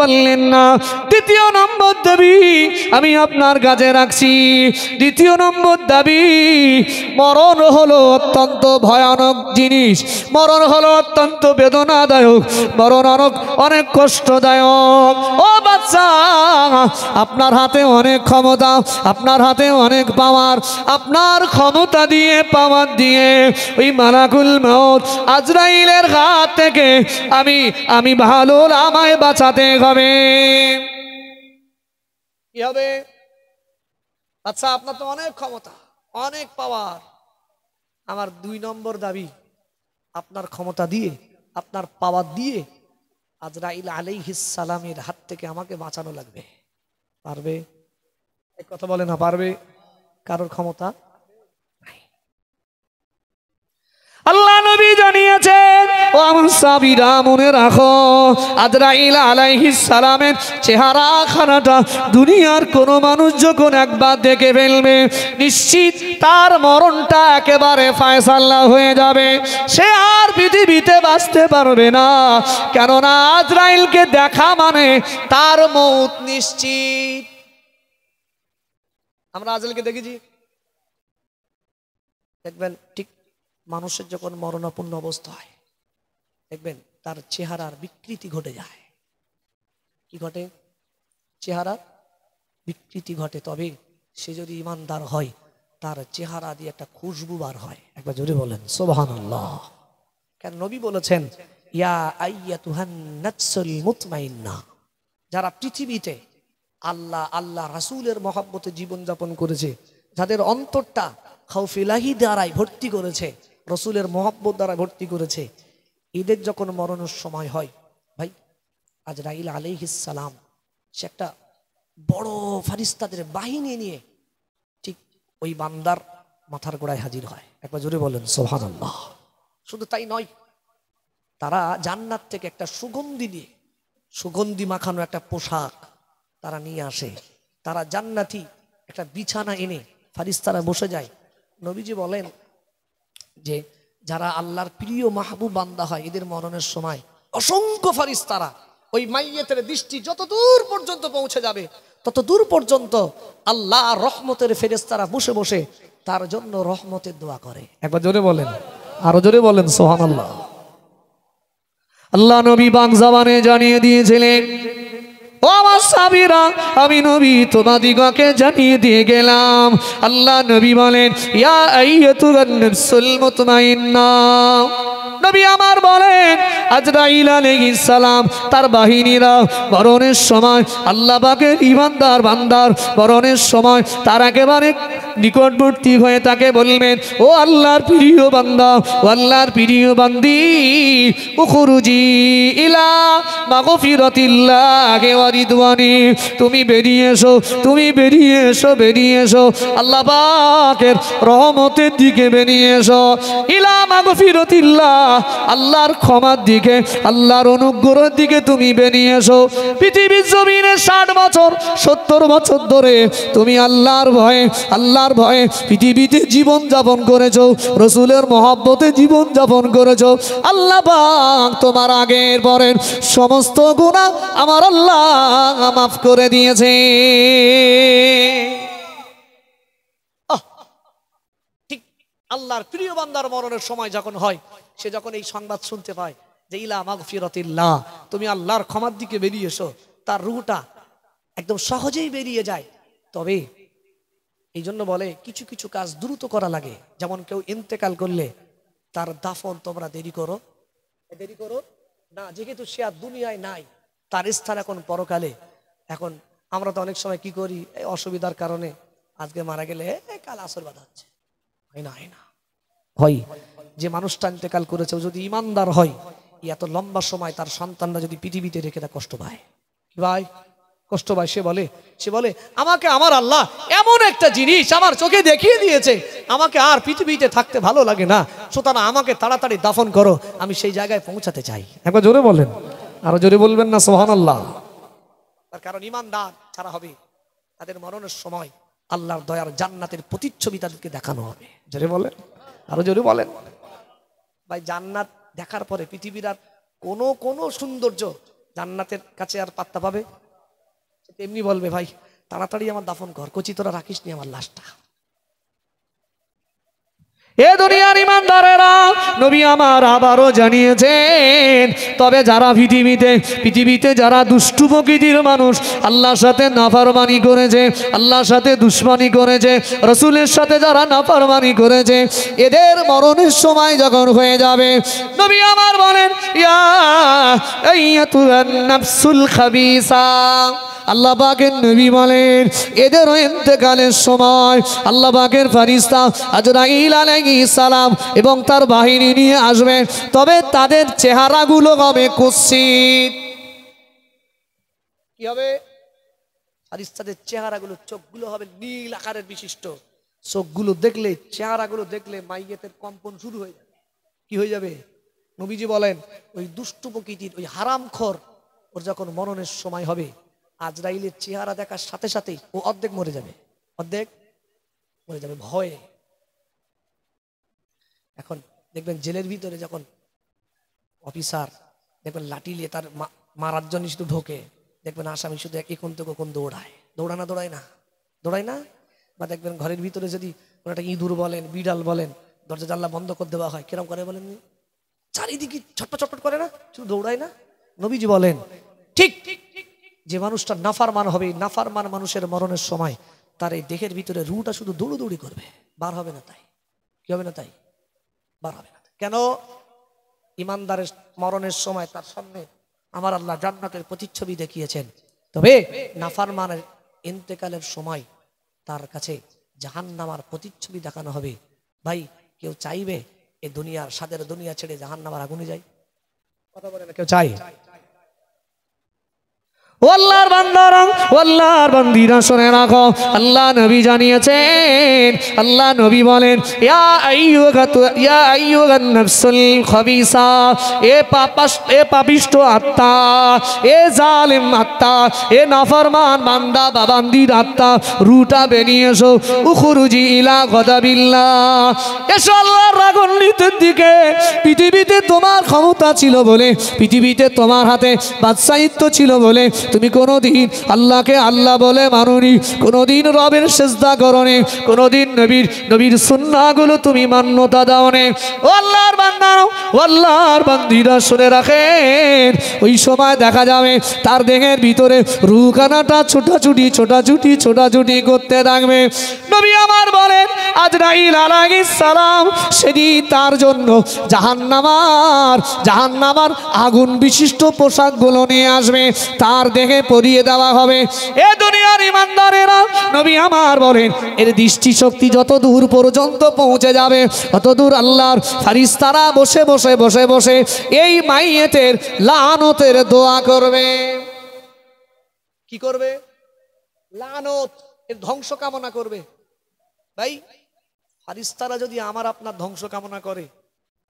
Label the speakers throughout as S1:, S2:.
S1: পারলেন না। দ্বিতীয় নম্বর দাবি আমি আপনার কাছে রাখছি। দ্বিতীয় নম্বর দাবি, মরণ হলো অত্যন্ত ভয়ানক জিনিস, মরণ হলো অত্যন্ত বেদনাদায়ক, মরণ অনেক কষ্টদায়ক। ও বাচ্চা, আপনার হাতে অনেক ক্ষমতা, আপনার হাতে অনেক পাওয়ার, আপনার ক্ষমতা দিয়ে পাওয়ার দিয়ে ওই মালাকুল মউত আজরাইলের হাত থেকে আমি ভালো আমায় বাঁচাতে হবে। কি হবে? আচ্ছা, আপনার তো অনেক ক্ষমতা, অনেক পাওয়ার। আমার 2 নম্বর দাবি, আপনার ক্ষমতা দিয়ে, আপনার পাওয়ার দিয়ে আজরাইল আলাইহিস সালামের হাত থেকে আমাকে বাঁচানো লাগবে। পারবে? এক কথা বলে না, পারবে? কারোর ক্ষমতা নাই। আল্লাহ নবী জানিয়েছেন, ও আমার সাহাবীরা মনে রাখো, আজরাইল আলাইহিস সালামের চেহারা খানাটা দুনিয়ার কোন মানুষ যখন একবার দেখে ফেলবে, নিশ্চিত তার মরণটা একেবারে ফায়সালা হয়ে যাবে। সে আর পৃথিবীতে বাঁচতে পারবে না, কেননা আজরাইলকে দেখা মানে তার মউত নিশ্চিত। আমরা আজরাইলকে দেখেছি, দেখবেন ঠিক মানুষের যখন মরণাপন্ন অবস্থা হয়, দেখবেন তার চেহারার বিকৃতি ঘটে যায়। কি ঘটে? চেহারার বিকৃতি ঘটে। তবে সে যদি ইমানদার হয়, তার চেহারা দিয়ে একটা খুশবু বার হয়। একবার জোরে বলেন সুবহানাল্লাহ। কেন নবী বলেছেন, ইয়া আইয়াতুহান নাফসুল মুতমাইন্নাহ, যারা পৃথিবীতে আল্লাহ রাসূলের মহব্বতে জীবনযাপন করেছে, যাদের অন্তরটা খাউফিলাহি দ্বারাই ভর্তি করেছে, রসুলের মহব্বত দ্বারা ভর্তি করেছে, এদের যখন মরণের সময় হয়, ভাই আজরাইল আলাইহিস সালাম সে একটা বড় ফারিস্তাদের বাহিনী নিয়ে ঠিক ওই বান্দার মাথার গোড়ায় হাজির হয়। একবার জোরে বলেন সুবহানাল্লাহ। শুধু তাই নয়, তারা জান্নাত থেকে একটা সুগন্ধি মাখানো একটা পোশাক তারা নিয়ে আসে। তারা জান্নাতি একটা বিছানা এনে ফারিস্তারা বসে যায়। নবীজি বলেন যে যারা আল্লাহর প্রিয় মাহবুব বান্দা হয়, এদের মরণের সময় অসংখ্য ফারিস্তারা ওই মাইয়েতের দৃষ্টি যত দূর পর্যন্ত পৌঁছে যাবে, তত দূর পর্যন্ত আল্লাহ রহমতের ফেরেশতারা বসে বসে তার জন্য রহমতের দোয়া করে। একবার জোরে বলেন, আরো জোরে বলেন সুবহানাল্লাহ। আল্লাহ নবী বাক জবানে জানিয়ে দিয়েছিলেন, ও আমার সাহাবীরা, আমি নবী তোমাদিগকে জানিয়ে দিয়ে গেলাম। আল্লাহ নবী বলেন, ইয়া আইয়াতুহান নাফসুল মুতমাইন্নাহ। নবী আমার বলেন, আজরাইল আলাইহিস সালাম তার বাহিনীরা মরণের সময় আল্লাহ পাকের ইমানদার বান্দার মরণের সময় তার একেবারে নিকটবর্তী হয়ে তাকে বলবেন, ও আল্লাহর প্রিয় বান্দা, ও আল্লাহর প্রিয় বান্দি, উখরুজি ইলা মাগফিরাতিল্লাহি ওয়া রিদওয়ানি, তুমি বেরিয়ে এসো, তুমি বেরিয়ে এসো, বেরিয়ে এসো আল্লাহ পাকের রহমতের দিকে বেরিয়ে এসো। ইলা মাগফিরাতিল্লাহ, আল্লাহর ক্ষমার দিকে, আল্লাহর অনুগ্রহের দিকে তুমি বেরিয়ে এসো। পৃথিবীর জমিনে 60 বছর 70 বছর ধরে তুমি আল্লাহর ভয়ে পৃথিবীতে জীবন যাপন করেছো, রসুলের মহব্বতে জীবন যাপন করেছো। আল্লাহ পাক তোমার আগের পরের সমস্ত গুনাহ আমার আল্লাহ মাফ করে দিয়েছে। ঠিক আল্লাহর প্রিয় বান্দার মরণের সময় যখন হয়, সে যখন এই সংবাদ শুনতে পায় যে ইলা মাগফিরাতিল্লাহ, তুমি আল্লাহর ক্ষমার দিকে বেরিয়ে এসো, তার রূহটা একদম সহজেই বেরিয়ে যায়। তবে এই জন্য বলে কিছু কিছু কাজ দ্রুত করা লাগে। যেমন কেউ ইন্তেকাল করলে তার দাফন তোমরা দেরি করো না, যেহেতু সে আর দুনিয়ায় নাই, তার স্থান এখন পরকালে। এখন আমরা তো অনেক সময় কি করি, এই অসুবিধার কারণে আজকে মারা গেলে কাল আসর বাধা হচ্ছে, হয় যে মানুষটা ইন্তেকাল করেছে যদি ইমানদার হয়, এত লম্বা সময় তার সন্তানরা যদি পৃথিবীতে রেখে তা কষ্ট পায়, কি ভাই কষ্ট পায়। সে বলে আমাকে আমার আল্লাহ এমন একটা জিনিস আমার চোখে দেখিয়ে দিয়েছে, আমাকে আর পৃথিবীতে থাকতে ভালো লাগে না, সুতরাং আমাকে তাড়াতাড়ি দাফন করো, আমি সেই জায়গায় পৌঁছাতে চাই। একবার জোরে বলেন, আরো জোরে বলবেন না সুবহানাল্লাহ। তার কারণ ইমানদার ছাড়া হবে, তাদের মরণের সময় আল্লাহর দয়ার জান্নাতের প্রতিচ্ছবি তাদেরকে দেখানো হবে। জোরে বলেন, আরো জোরে বলেন। ভাই জান্নাত দেখার পরে পৃথিবীর আর কোনো সৌন্দর্য জান্নাতের কাছে আর পাত্তা পাবে? এমনি বলবে ভাই তাড়াতাড়ি আমার দাফন কর, কচি তোরা রাখিস নি আমার লাশটা। এ দুনিয়ার ইমানদারেরা, নবী আমার আবারও জানিয়েছেন, তবে যারা পৃথিবীতে যারা দুষ্টু প্রকৃতির মানুষ, আল্লাহর সাথে নাফরমানি করেছে, আল্লাহর সাথে দুশমনি করেছে, রাসূলের সাথে যারা নাফরমানি করেছে, এদের মরণের সময় যখন হয়ে যাবে, নবী আমার বলেন, ইয়া আইয়াতুহান নাফসুল খাবিসা, আল্লাহ পাকের নবী বলেন এদেরও ইন্তেকালের সময় আল্লাহ পাকের ফেরেশতা আজরাইল আলাইহিস সালাম এবং তার বাহিনী নিয়ে আসবে, তবে তাদের চেহারাগুলো হবে কুৎসিত। কি হবে? ফেরেশতাদের চেহারাগুলো, চোখগুলো হবে নীল আকারের বিশিষ্ট। চোখগুলো দেখলে, চেহারাগুলো দেখলে মাইয়েতের কম্পন শুরু হয়ে যাবে। কি হয়ে যাবে? নবীজি বলেন ওই দুষ্টু প্রকৃতির, ওই হারামখোর, ওর যখন মরণের সময় হবে, আজরাইলের চেহারা দেখার সাথে সাথেই ও অর্ধেক মরে যাবে, অর্ধেক মরে যাবে ভয়ে। এখন দেখবেন জেলের ভিতরে যখন অফিসার দেখবেন লাঠি নিয়ে তার মারার জন্য শুধু ঢোকে, দেখবেন আসামি শুধু এখন থেকে কোন দৌড়ায়, দৌড়ায় না। বা দেখবেন ঘরের ভিতরে যদি কোনো একটা ইঁদুর বলেন, বিড়াল বলেন, দরজা জানলা বন্ধ করে দেওয়া হয়, কিরম করে বলেন? চারিদিকে ছটপট করে না, শুধু দৌড়ায় না? নবীজি বলেন ঠিক যে মানুষটা নাফরমান হবে, নাফরমান মানুষের মরণের সময় তার এই দেহের ভিতরে রুটা শুধু দৌড়দৌড়ি করবে, বার হবে না। তাই কি হবে না? তাই বার হবে না। কেন? ইমানদারের মরণের সময় তার সামনে আমার আল্লাহ জান্নাতের প্রতিচ্ছবি দেখিয়েছেন, তবে নাফরমানের ইন্তেকালের সময় তার কাছে জাহান্নামার প্রতিচ্ছবি দেখানো হবে। ভাই কেউ চাইবে এই দুনিয়ার স্বাদের দুনিয়া ছেড়ে জাহান্নামার আগুনে যায়? কথা বলে না কেউ চাই? আল্লাহর বান্দারা, আল্লাহর বান্দিরা শুনে রাখো, আল্লাহ নবী জানিয়েছেন, আল্লাহ নবী বলেন ইয়া আইয়ুহান নাফসুল খাবিসা, এ পাপিষ্ঠ আত্মা, এ জালিম আত্মা, এ নাফরমান বান্দা বা বান্দির আত্মা, রুটা বেরিয়ে এসো, উখরুজি ইলা গাদাবিল্লাহ, এসো আল্লাহর রাগান্বিতের দিকে। পৃথিবীতে তোমার ক্ষমতা ছিল বলে, পৃথিবীতে তোমার হাতে বাদশাহিত্ব ছিল বলে তুমি কোনোদিন আল্লাহকে আল্লাহ বলে মানোনি, কোনোদিন রবের সিজদা করোনি, কোনোদিন নবীর সুন্নাহগুলো তুমি মান্যতা দাওনি। ও আল্লাহর বান্দারা, ও আল্লাহর বান্দিরা শুনে রাখেন, ওই সময় দেখা যাবে তার দেহের ভিতরে রুখানাটা ছোটাছুটি করতে থাকবে। নবী আমার বলেন আজরাইল আলাইহিস সালাম সেদিন তার জন্য জাহান্নামার আগুন বিশিষ্ট পোশাকগুলো নিয়ে আসবে, তার দেহে পরিয়ে দেওয়া হবে। এ দুনিয়ার ইমানদারেরা, নবী আমার বলেন এর দৃষ্টিশক্তি যত দূর পর্যন্ত পৌঁছে যাবে, তত দূর আল্লাহর ফেরেশতারা বসে এই মাইয়েতের লানতের দোয়া করবে। কি করবে? লানত, এর ধ্বংস কামনা করবে। ভাই ফেরেশতারা যদি আমার আপনার ধ্বংস কামনা করে,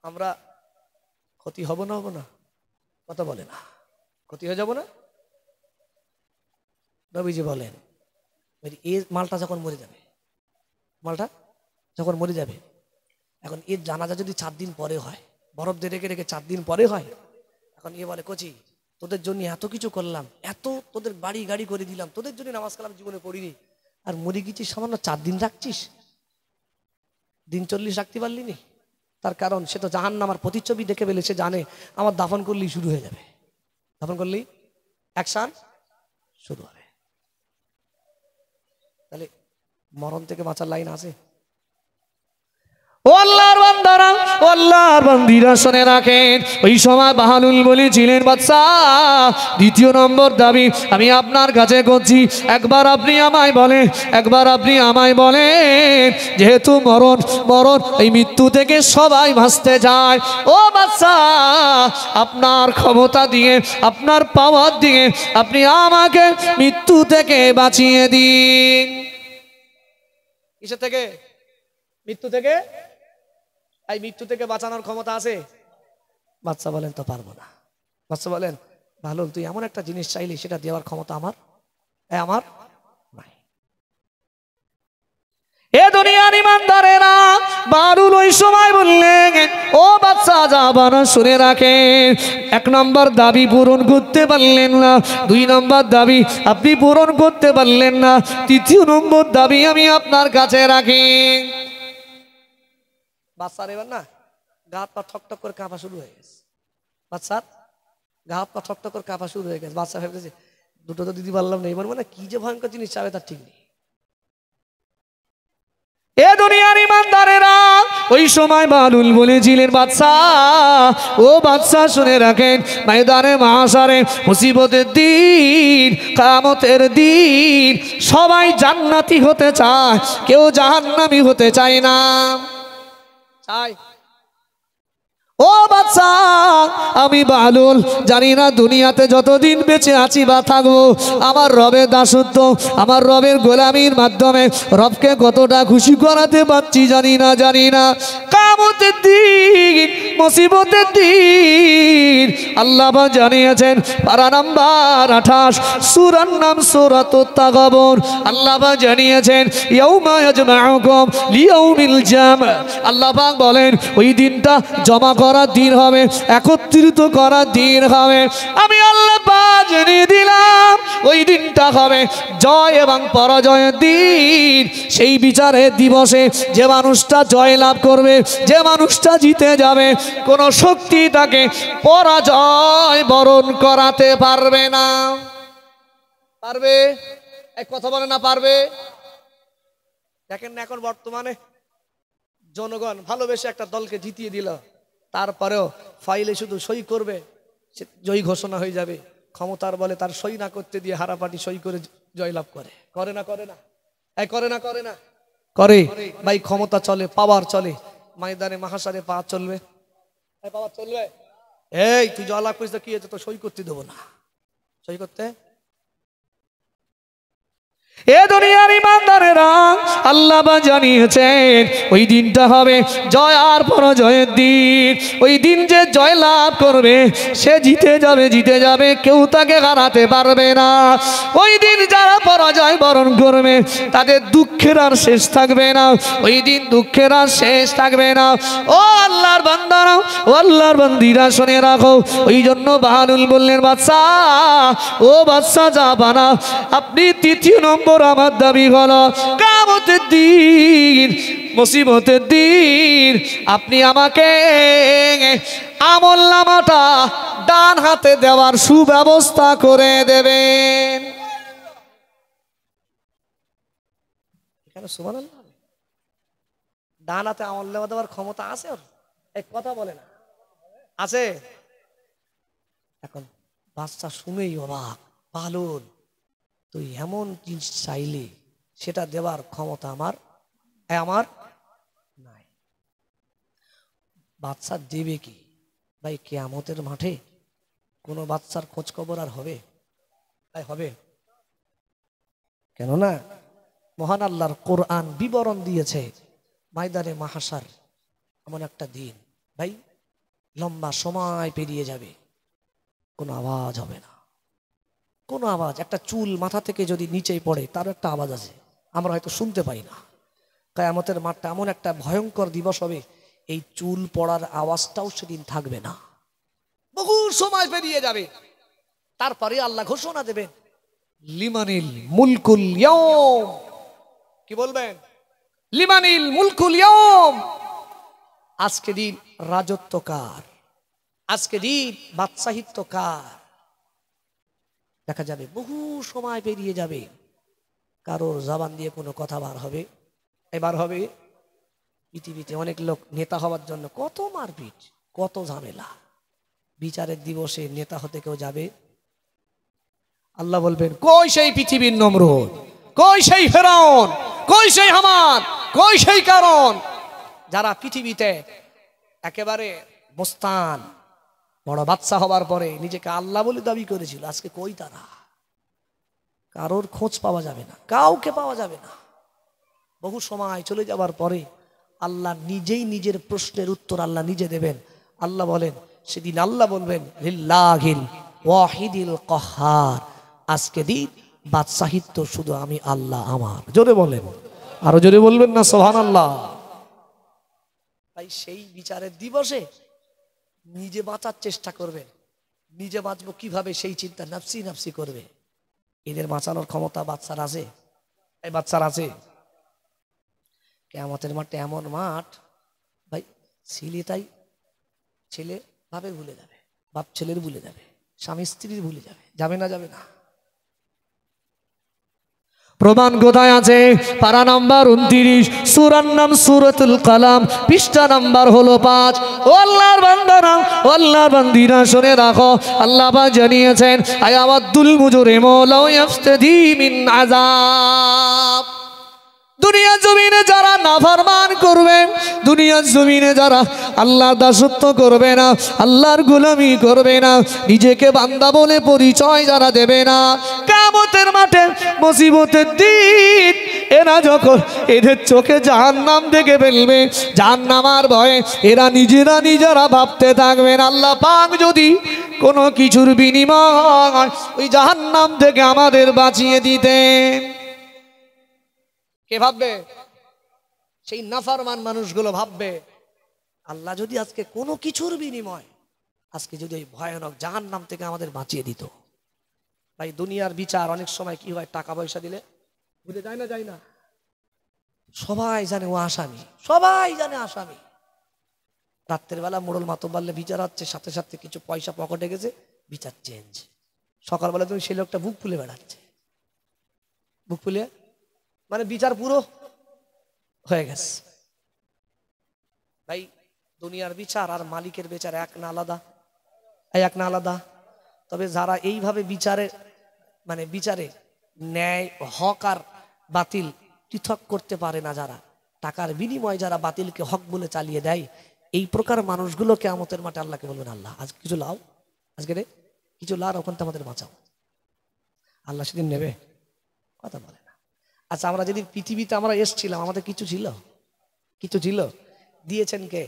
S1: আমরা ক্ষতি হব না? কথা বলে না, ক্ষতি হয়ে যাব না? নবীজি বলেন এই মালটা যখন মরে যাবে, এখন এর জানাজা যদি 4 দিন পরে হয়, বরফ দিয়ে রেখে 4 দিন পরে হয়, এখন এ বলে কচি তোদের জন্য এত কিছু করলাম, এত তোদের বাড়ি গাড়ি করে দিলাম, তোদের জন্য নামাজ কালাম জীবনে পড়িনি, আর মরে গেছিস সামান্য 4 দিন রাখছিস, দিন 40 রাখতে পারলি নি? তার কারণ সে তো জাহান্নামার প্রতিচ্ছবি দেখে ফেলে, সে জানে আমার দাফন করলেই শুরু হয়ে যাবে, দাফন করলেই অ্যাকশন শুরু হবে। তাহলে মরণ থেকে বাঁচার লাইন আছে? ও আল্লাহর বান্দারা, ও আল্লাহর বান্দিরা শুনে রাখেন, ওই সময় বাহালুল বলেছিলেন বাদশা, দ্বিতীয় নম্বর দাবি আমি আপনার কাছে করছি, একবার আপনি আমায় বলেন যেহেতু মরণ এই মৃত্যু থেকে সবাই বাঁচতে যায়, ও বাদশা আপনার ক্ষমতা দিয়ে, আপনার পাওয়ার দিয়ে আপনি আমাকে মৃত্যু থেকে বাঁচিয়ে দিন। কিসের থেকে? মৃত্যু থেকে। এই মৃত্যু থেকে বাঁচানোর ক্ষমতা আছে? বাদশা বলেন তো পারবো না। বাদশা বলেন ভালো, তুই এমন একটা জিনিস চাইলি সেটা দেওয়ার ক্ষমতা আমার নাই। এ দুনিয়ার ইমানদারেরা, বারুল ওই সময় বললেন, ও বাচ্চা জাবানা শুনে রাখেন, এক নম্বর দাবি পূরণ করতে পারলেন না, দুই নম্বর দাবি আপনি পূরণ করতে পারলেন না, তৃতীয় নম্বর দাবি আমি আপনার কাছে রাখি। বাচ্চার এবার না গা হাত পা ঠকঠক করে কাঁপা শুরু হয়ে গেছে, বাচ্চার গা হাত পা ঠকঠক করে কাঁপা শুরু হয়ে গেছে। বাচ্চা ভেবেছে দুটো তো দিদি পারলাম না, এবার মানে কি যে ভয়ঙ্কর জিনিস চাবে তার ঠিক নেই। এ দুনিয়ার ইমানদারেরা, ওই সময় বালুল বলেছিলেন, বাচ্চা ও বাচ্চা শুনে রাখেন, ময়দানে মাহশারে মুসিবতের দিন, কিয়ামতের দিন সবাই জান্নাতি হতে চায়, কেউ জাহান্নামী হতে চায় না। চাই ও বাচ্চা, আমি বালুল জানি না দুনিয়াতে যতদিন বেঁচে আছি বা থাকবো আমার রবের দাসত্ব, আমার রবের গোলামির মাধ্যমে রবকে কতটা খুশি করাতে পারছি জানি না। কিয়ামতের দিন, মুসিবতের দিন আল্লাহ জানিয়েছেন, পারা নাম্বার 28 সূরার নাম সূরাতুত তাগাবুন। আল্লাহ জানিয়েছেন, ইয়াউমা ইয়াজমাউকুম লিয়াউমিল জাম'। আল্লাহ পাক বলেন ওই দিনটা জমা করার দিন হবে, একত্রিত করার দিন হবে। আমি আল্লাহ পাক জানিয়ে দিলাম ওই দিনটা হবে জয় এবং পরাজয়ের দিন। সেই বিচারের দিবসে যে মানুষটা জয় লাভ করবে, যে মানুষটা জিতে যাবে, কোন শক্তি তাকে পরাজয় বরণ করাতে পারবে না। পারবে? এক কথা বলে না পারবে? দেখেন না এখন বর্তমানে জনগণ ভালোবেসে একটা দলকে জিতিয়ে দিল, তারপরেও ফাইলে শুধু সই করবে, সে জয়ী ঘোষণা হয়ে যাবে। ক্ষমতার বলে তার সই না করতে দিয়ে হারা পার্টি সই করে জয়লাভ করে। করে না করে না? করে না করে না? করে ভাই। ক্ষমতা চলে, পাওয়ার চলে, ময়দানে মাহশারে পাওয়ার চলবে, পাওয়ার চলবে। এই তুই জয়লাভ করিস কি হয়েছে, তো সই করতে দেবো না, সই করতে। এ দুনিয়ার ইমানদারেরা, আল্লাহ জানিয়েছেন ওই দিনটা হবে জয় আর পরাজয়ের দিন। ওই দিন যে জয় লাভ করবে সে জিতে যাবে, কেউ তাকে হারাতে পারবে না। ওই দিন যারা পরাজয় বরণ করবে তাদের দুঃখের আর শেষ থাকবে না, ওই দিন দুঃখের আর শেষ থাকবে না। ও আল্লাহর বান্দারা, ও আল্লাহর বান্দিরা শুনে রাখো, ওই জন্য বাহানুল বললেন, বাচ্চা ও বাচ্চা জাবানা, আপনি তৃতীয় নম্বর আমার দাবি হলো কিয়ামতের দিন, মুসিবতের দিন আপনি আমাকে আমলনামাটা ডান হাতে দেওয়ার সুব্যবস্থা করে দেবেন। এখানে সুবহানাল্লাহ, ডান হাতে আমলনামা দেওয়ার ক্ষমতা আছে ওর? এক কথা বলে না আছে? এখন বাচ্চা শুনেই অবাক, পালন তুই এমন জিনিস চাইলে সেটা দেওয়ার ক্ষমতা আমার নাই। বাচ্চা দেবে কি ভাই? কিয়ামতের মাঠে কোনো বাচ্চার খোঁজ খবর আর হবে? হবে? কেননা মহান আল্লাহর কোরআন বিবরণ দিয়েছে ময়দানে মাহশার এমন একটা দিন ভাই, লম্বা সময় পেরিয়ে যাবে, কোনো আওয়াজ হবে না, কোনো আওয়াজ। একটা চুল মাথা থেকে যদি নিচে পড়ে তার একটা আওয়াজ আছে, আমরা হয়তো শুনতে পাই না। কিয়ামতের মাঠটা এমন একটা ভয়ঙ্কর দিবস হবে, এই চুল পড়ার আওয়াজটাও সেদিন থাকবে না, বহু সময় পেরিয়ে যাবে। তারপরে আল্লাহ ঘোষণা দেবেন, লিমানিল মুলকুল ইয়াউম। কি বলবেন? লিমানিল মুলকুল ইয়াউম। আজকে দিন রাজত্ব কার, আজকে দিন বাদশাহিত্ব কার। দেখা যাবে বহু সময় পেরিয়ে যাবে, কারোর জবান দিয়ে কোনো কথা বার হবে? এবার হবে। পৃথিবীতে অনেক লোক নেতা হওয়ার জন্য কত মারপিট, কত ঝামেলা। বিচারের দিবসে নেতা হতে কেউ যাবে? আল্লাহ বলবেন, কই সেই পৃথিবীর নমরুদ, কই সেই ফেরাউন, কই সেই হামান, কই সেই কারণ, যারা পৃথিবীতে একেবারে মোস্তান বড় বাদশা হবার পরে নিজেকে আল্লাহ বলে দাবি করেছিল, আজকে কই তারা? কারোর খোঁজ পাওয়া যাবে না, কাউকে পাওয়া যাবে না। বহু সময় চলে যাবার পরে আল্লাহ নিজেই নিজের প্রশ্নের উত্তর আল্লাহ নিজে দেবেন। আল্লাহ বলেন, সেদিন আল্লাহ বলবেন, লিল্লাহিল ওয়াহিদিল কাহ্হার। আজকে দিন বাদশাহিত্ব শুধু আমি আল্লাহ আমার। জোরে বলেন আরো জোরে বলবেন না সুবহানাল্লাহ। তাই সেই বিচারের দিবসে নিজে বাঁচার চেষ্টা করবেন, নিজে বাঁচবো কিভাবে সেই চিন্তা নাফসি নাফসি করবে। এদের বাঁচানোর ক্ষমতা বাচ্চার আছে? এই বাচ্চার আছে? কিয়ামতের মাঠে এমন মাঠ ভাই, ছেলে তাই ছেলে ভাবে ভুলে যাবে, বাপ ছেলের ভুলে যাবে, স্বামী স্ত্রীর ভুলে যাবে, যাবে না যাবে না? প্রমাণ কোথায় আছে? পারা নাম্বার 29, সূরার নাম সূরাতুল কালাম, পৃষ্ঠা নাম্বার হলো 5। ও আল্লাহর বান্দারা, ও আল্লাহর বান্দিরা, শুনে রাখো, আল্লাহ পাক জানিয়েছেন আয়াওয়াদুল মুজরিমু লাউ ইয়াফতাদি মিন আযাব। দুনিয়ার জমিনে যারা নাফরমান করবে, দুনিয়ার জমিনে যারা আল্লাহর দাসত্ব করবে না, আল্লাহর গোলামি করবে না, নিজেকে বান্দা বলে পরিচয় যারা দেবে না, কিয়ামতের মাঠে মুসিবতের দিন এরা যখন এদের চোখে জাহান্নাম দেখে ফেলবে, জাহান্নামার ভয়ে এরা নিজেরা ভাবতে থাকবেন, আল্লাহ পাক যদি কোনো কিছুর বিনিময় ওই জাহান্নাম থেকে আমাদের বাঁচিয়ে দিতেন। কে ভাববে? সেই নাফরমান মানুষগুলো ভাববে, আল্লাহ যদি আজকে কোনো কিছুর বিনিময় আজকে যদি ওই ভয়ানক জাহান্নাম থেকে আমাদের বাঁচিয়ে দিত। ভাই দুনিয়ার বিচার অনেক সময় কি হয়, টাকা পয়সা দিলে বুঝে যায় না, যায় না? সবাই জানে ও আসামি, সবাই জানে আসামি। রাত্রের বেলা মোড়ল মাতব্বরলে বিচার হচ্ছে, সাথে সাথে কিছু পয়সা পকেটে গেছে, বিচার চেঞ্জ। সকালবেলা তুমি সেই লোকটা বুক ফুলে বেড়াচ্ছে, বুক ফুলে মানে বিচার পুরো হয়ে গেছে। ভাই দুনিয়ার বিচার আর মালিকের বিচার এক না আলাদা? এক না আলাদা? তবে যারা এইভাবে বিচারে মানে বিচারে ন্যায় হক আর বাতিল পৃথক করতে পারে না, যারা টাকার বিনিময়ে যারা বাতিলকে হক বলে চালিয়ে দেয়, এই প্রকার মানুষগুলো কিয়ামতের মাঠে আল্লাহকে বলবেন, আল্লাহ আজ কিছু লাও, আজকে রে কিছু লাও, ওখান থেকে আমাদের বাঁচাও। আল্লাহ সেদিন নেবে? কথা বলে না। আচ্ছা, আমরা যেদিন পৃথিবীতে আমরা এসছিলাম আমাদের কিছু ছিল? কিছু ছিল? দিয়েছেন কে?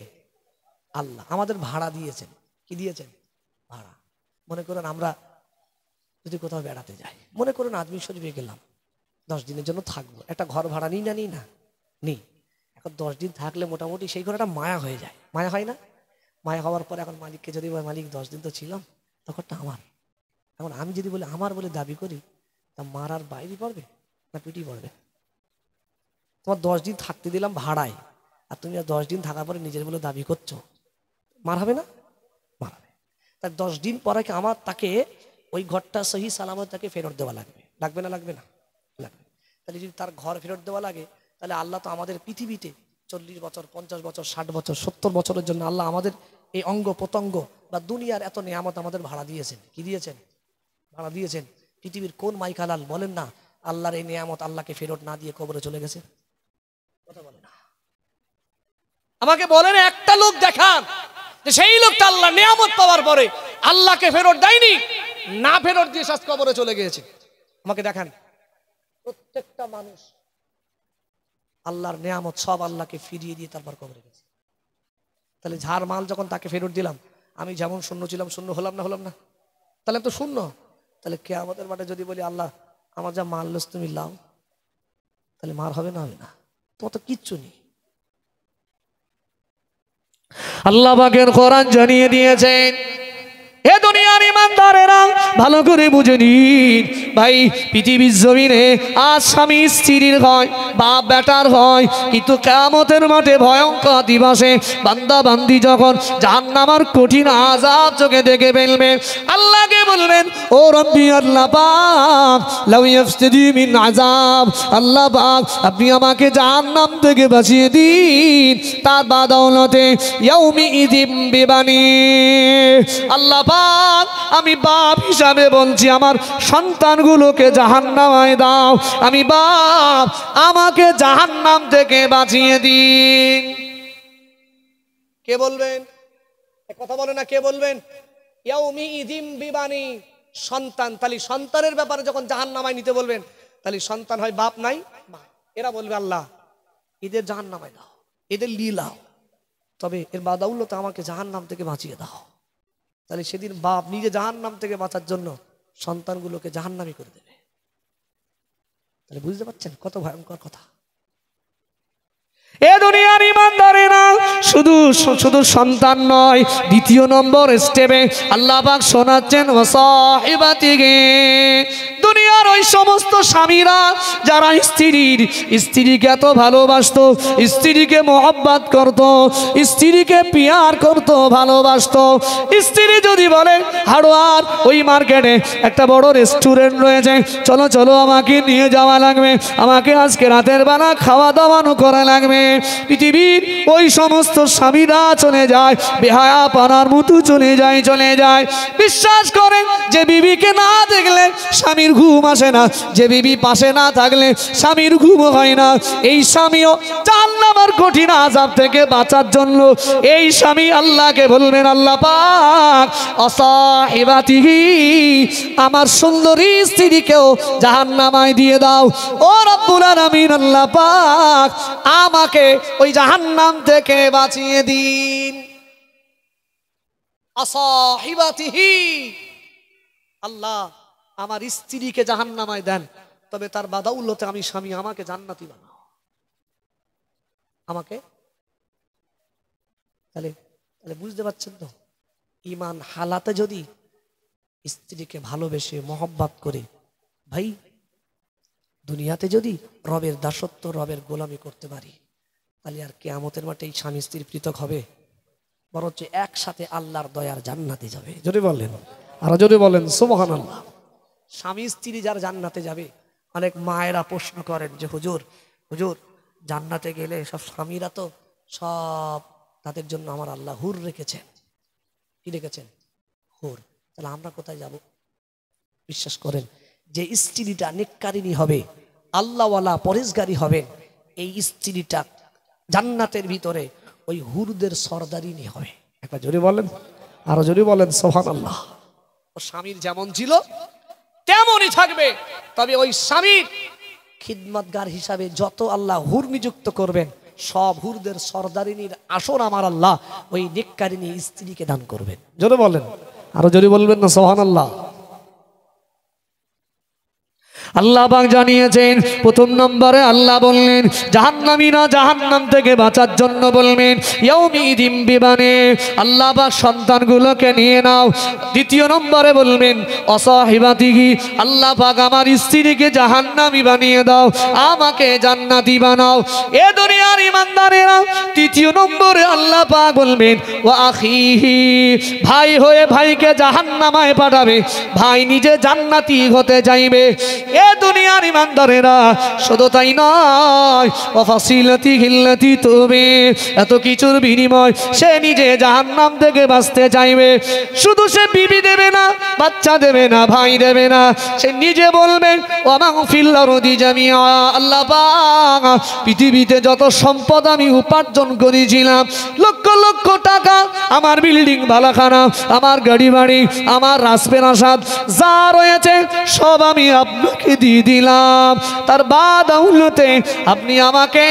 S1: আল্লাহ। আমাদের ভাড়া দিয়েছেন। কি দিয়েছেন? ভাড়া। মনে করুন আমরা যদি কোথাও বেড়াতে যাই, মনে করুন আজমির শরীফে গেলাম, 10 দিনের জন্য থাকবো, একটা ঘর ভাড়া নিই না? নিই না? নিই। এখন 10 দিন থাকলে মোটামুটি সেই ঘরটা মায়া হয়ে যায়, মায়া হয় না? মায়া হওয়ার পর এখন মালিককে যদি বলে, মালিক 10 দিন তো ছিলাম, তখনটা আমার। এখন আমি যদি বলি আমার বলে দাবি করি, তা মার আর বাইরে পড়বে না পিটি পড়বে? তোমার 10 দিন থাকতে দিলাম ভাড়ায়, আর তুমি আর 10 দিন থাকার পরে নিজের বলে দাবি করছো, মার হবে না? মার হবে। তার 10 দিন পরে কি আমার তাকে ওই ঘরটা সহি সালামত তাকে ফেরত দেওয়া লাগবে, লাগবে না লাগবে না? লাগবে। তাহলে যদি তার ঘর ফেরত দেওয়া লাগে, তাহলে আল্লাহ তো আমাদের পৃথিবীতে 40 বছর 50 বছর 60 বছর 70 বছরের জন্য আল্লাহ আমাদের এই অঙ্গ প্রত্যঙ্গ বা দুনিয়ার এত নিয়ামত আমাদের ভাড়া দিয়েছেন। কি দিয়েছেন? ভাড়া দিয়েছেন। পৃথিবীর কোন মাইকালাল বলেন না আল্লাহর এই নিয়ামত আল্লাহকে ফেরত না দিয়ে কবরে চলে গেছে? কথা বলে না। আমাকে বলেন একটা লোক দেখান যে সেই লোকটা আল্লাহ নিয়ামত পাওয়ার পরে আল্লাহকে ফেরত দেয়নি, না ফেরত দিয়ে শাস্তি কবরে চলে গিয়েছে। আমাকে দেখান। প্রত্যেকটা মানুষ আল্লাহর নিয়ামত সব আল্লাহকে ফিরিয়ে দিয়ে তারপর কবরে গেছে। তাহলে ঝাড় মাল যখন তাকে ফেরত দিলাম, আমি যেমন শূন্য ছিলাম শূন্য হলাম না? হলাম না? তাহলে তো শূন্য। তাহলে কিয়ামতের মাঠে যদি বলি আল্লাহ আমার যা মাল লস তুমি লাও, তাহলে মার হবে না? হবে না? তোমার তো কিচ্ছু নেই। আল্লাহ পাকের কোরআন জানিয়ে দিয়েছেন, হে দুনিয়ার ইমানদারেরা ভালো করে বুঝে নিন, ভাই পৃথিবীর জমিনে আজ স্বামী স্ত্রীর হয়, বাপ বেটার হয়, কিন্তু কিয়ামতের মাঠে ভয়ঙ্কর দিবসে বান্দা বান্দি যখন জাহান্নামের কঠিন আযাব চোখে দেখে ফেলবে, আল্লাহকে বলবেন, ও রব্বি আল্লাহ পাক লাউ ইয়াফতাদি মিন আযাব, আল্লাহ পাক আপনি আমাকে জাহান্নাম থেকে বাঁচিয়ে দিন, তার বাদৌলতে ইয়াউমি ইযিম বিবানি, আল্লাহ আমি বাপ হিসাবে বলছি আমার সন্তানগুলোকে জাহান্নামে দাও, আমি বাপ আমাকে জাহান্নাম থেকে বাঁচিয়ে দিন। কে বলবেন? কথা বলে না, কে বলবেন? ইয়াউমি ইযিম বিবানি, সন্তান। তাহলে সন্তানের ব্যাপারে যখন জাহান্নামায় নিতে বলবেন, তাহলে সন্তান হয় বাপ নাই মা, এরা বলবে আল্লাহ এদের জাহান্নামায় দাও, এদের লীলাও, তবে এর বাদৌলতে আমাকে জাহান্নাম থেকে বাঁচিয়ে দাও। তাহলে সেদিন বাপ নিজে জাহান্নাম থেকে বাঁচার জন্য সন্তানগুলোকে জাহান্নামী করে দেবে। তাহলে বুঝতে পারছেন কত ভয়ঙ্কর কথা? এ দুনিয়ার ইমানদারেরা শুধু শুধু সন্তান নয়, দ্বিতীয় নম্বর স্টেপে আল্লাহ পাক শোনাচ্ছেন ওয়াসাহিবাতিহি। দুনিয়ার ওই সমস্ত স্বামীরা যারা স্ত্রীকে এত ভালোবাসতো, স্ত্রীকে মহব্বত করত, স্ত্রীকে পিয়ার করত, ভালোবাসতো। স্ত্রী যদি বলে হাড়োয়ার ওই মার্কেটে একটা বড় রেস্টুরেন্ট রয়েছে, চলো চলো আমাকে নিয়ে যাওয়া লাগবে, আমাকে আজকে রাতের বেলা খাওয়া দাওয়ানো করা লাগবে। পৃথিবীর ওই সমস্ত স্বামীরা চলে যায়, বেহায়া পানার মতো চলে যায়। বিশ্বাস করেন যে বিবিকে না দেখলে স্বামীর ঘুম আসে না, যে বিবি পাশে না থাকলে স্বামীর ঘুম হয় না। এই স্বামীও জাহান্নামের কঠিন আযাব থেকে বাঁচার জন্য এই স্বামী আল্লাহকে বলবেন, আল্লাহ পাক ওয়াসাহিবাতিহি, আমার সুন্দরী স্ত্রীকেও জাহান্নামায় দিয়ে দাও। ও রব্বুল আলামিন, আল্লাহ পাক আমাকে ওই জাহান্নাম থেকে বাঁচিয়ে দিন। ওয়াসাহিবাতিহি, আল্লাহ আমার স্ত্রীকে জাহান্নামায় দেন, তবে তার বাদাউল্লতে আমি স্বামী আমাকে জান্নাতি বানাও। আমাকে তাহলে বুঝতে পারছেন তো, ঈমান হালাতে যদি স্ত্রীকে ভালোবেসে মহব্বত করে, ভাই দুনিয়াতে যদি রবের দাসত্ব, রবের গোলামি করতে পারি, তাহলে আর কিয়ামতের মাঠে এই স্বামী স্ত্রী পৃথক হবে, বরঞ্চ একসাথে আল্লাহর দয়ার জান্নাতে যাবে। যদি বলেন, আরো যদি বলেন সুবহানাল্লাহ। স্বামী স্ত্রী যার জান্নাতে যাবে, অনেক মায়েরা প্রশ্ন করেন যে হুজুর জান্নাতে গেলে সব স্বামীরা তো সব, তাদের জন্য আমার আল্লাহ হুর রেখেছেন। কি রেখেছেন? হুর। তাহলে আমরা কোথায় যাব? বিশ্বাস করেন যে স্ত্রীটা নেককারিনী হবে, আল্লাহওয়ালা পরেজগারি হবে, এই স্ত্রীটা জান্নাতের ভিতরে ওই হুরদের সরদারিনী হবে। একবার জোরে বলেন, আরো জোরে বলেন সুবহানাল্লাহ। ও স্বামীর যেমন ছিল তেমনই থাকবে, তবে ওই স্বামীর খিদমতগার হিসাবে যত আল্লাহ হুর নিযুক্ত করবেন, সব হুরদের সরদারিনীর আসর আমার আল্লাহ ওই নেককারিনী স্ত্রীকে দান করবেন। জোরে বলেন, আরো জোরে বলবেন না সুবহানাল্লাহ। আল্লাহ পাক জানিয়েছেন, প্রথম নম্বরে আল্লাহ বললেন জাহান্নামীরা জাহান্নাম থেকে বাঁচার জন্য বলবেন ইয়াউমিদিন বিবানে, আল্লাহ পাক সন্তানগুলোকে নিয়ে নাও। দ্বিতীয় নম্বরে বলবেন ওয়াসাহিবাতিহি, আল্লাহ পাক আমার স্ত্রীকে জাহান্নামী বানিয়ে দাও, আমাকে জান্নাতি বানাও। এ দুনিয়ার ইমানদারেরা তৃতীয় নম্বরে আল্লাহ পাক বলবেন ওয়া আখিহি, ভাই হয়ে ভাইকে জাহান্নামায় পাঠাবে, ভাই নিজে জান্নাতি হতে চাইবে। এ দুনিয়ার ইমানদারেরা শুধু তাই নয়, ওয়াফাসিলাতিহিল্লাতি তুবি, এত কিছুর বিনিময় সে নিজে জাহান্নাম থেকে বাঁচতে চাইবে। শুধু সে বিবি দেবে না, বাচ্চা দেবে না, ভাই দেবে না, সে নিজে বলবে ওয়া ফিল আরদি জামিআ, আল্লাহ পাক পৃথিবীতে যত সম্পদ আমি উপার্জন করেছিলাম, লক্ষ লক্ষ টাকা, আমার বিল্ডিং বালাখানা, আমার গাড়ি বাড়ি, আমার রাজপ্রাসাদ যা রয়েছে সব আমি আপনাকে দিয়ে দিলাম, তার বাদাউলতে আপনি আমাকে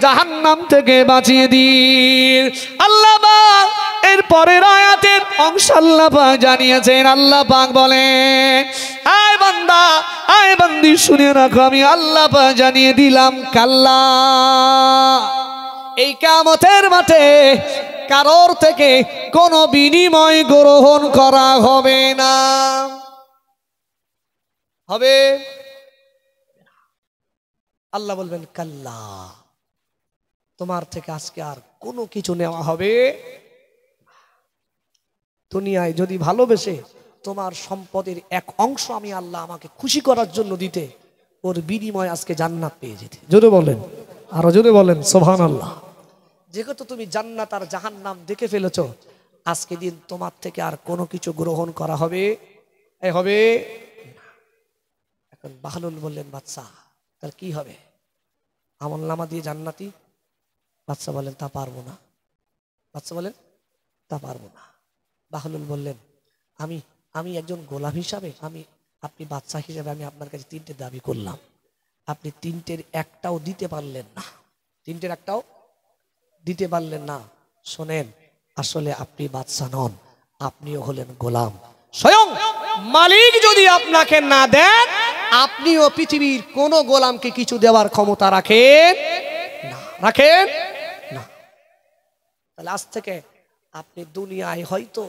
S1: জাহান্নাম থেকে বাঁচিয়ে দিন। আল্লাহ পাক এর পরের আয়াতের অংশ আল্লাহ পাক জানিয়েছেন, আল্লাহ পাক বলেন আয় বান্দা, আয় বান্দি শুনে রাখো, আমি আল্লাহ পাক জানিয়ে দিলাম কাল্লা, এই কিয়ামতের মাঠে কারোর থেকে কোনো বিনিময় গ্রহণ করা হবে না। হবে? আল্লাহ বলবেন কাল্লা, তোমার থেকে আজকে আর কোনো কিছু নেওয়া হবে। দুনিয়ায় যদি ভালোবেসে তোমার সম্পদের এক অংশ আমি আল্লাহ আমাকে খুশি করার জন্য দিতে, ওর বিনিময় আজকে জান্নাত পেয়ে যেতে। জোরে বলেন, আরো জোরে বলেন সুবহানাল্লাহ। যেহেতু তুমি জান্নাত আর জাহান্নাম দেখে ফেলেছো, আজকে দিন তোমার থেকে আর কোনো কিছু গ্রহণ করা হবে হবে। এখন বাহলুল বললেন বাদশা তাহলে কি হবে? আমলনামা দিয়ে জান্নাতি? বাদশা বলেন তা পারবো না। বাদশা বলেন তা পারবো না। বাহলুল বললেন আমি একজন গোলাম হিসাবে, আপনি বাদশা হিসাবে আমি আপনার কাছে তিনটে দাবি করলাম, আপনি তিনটের একটাও দিতে পারলেন না। তিনটের একটাও দিতে পারলেন না। শোনেন, আসলে আপনি বাদশা নন, আপনিও হলেন গোলাম। স্বয়ং মালিক যদি আপনাকে না দেন, আপনিও পৃথিবীর কোন গোলামকে কিছু দেওয়ার ক্ষমতা রাখেন না। রাখেন? তাহলে আজ থেকে আপনি দুনিয়ায় হয়তো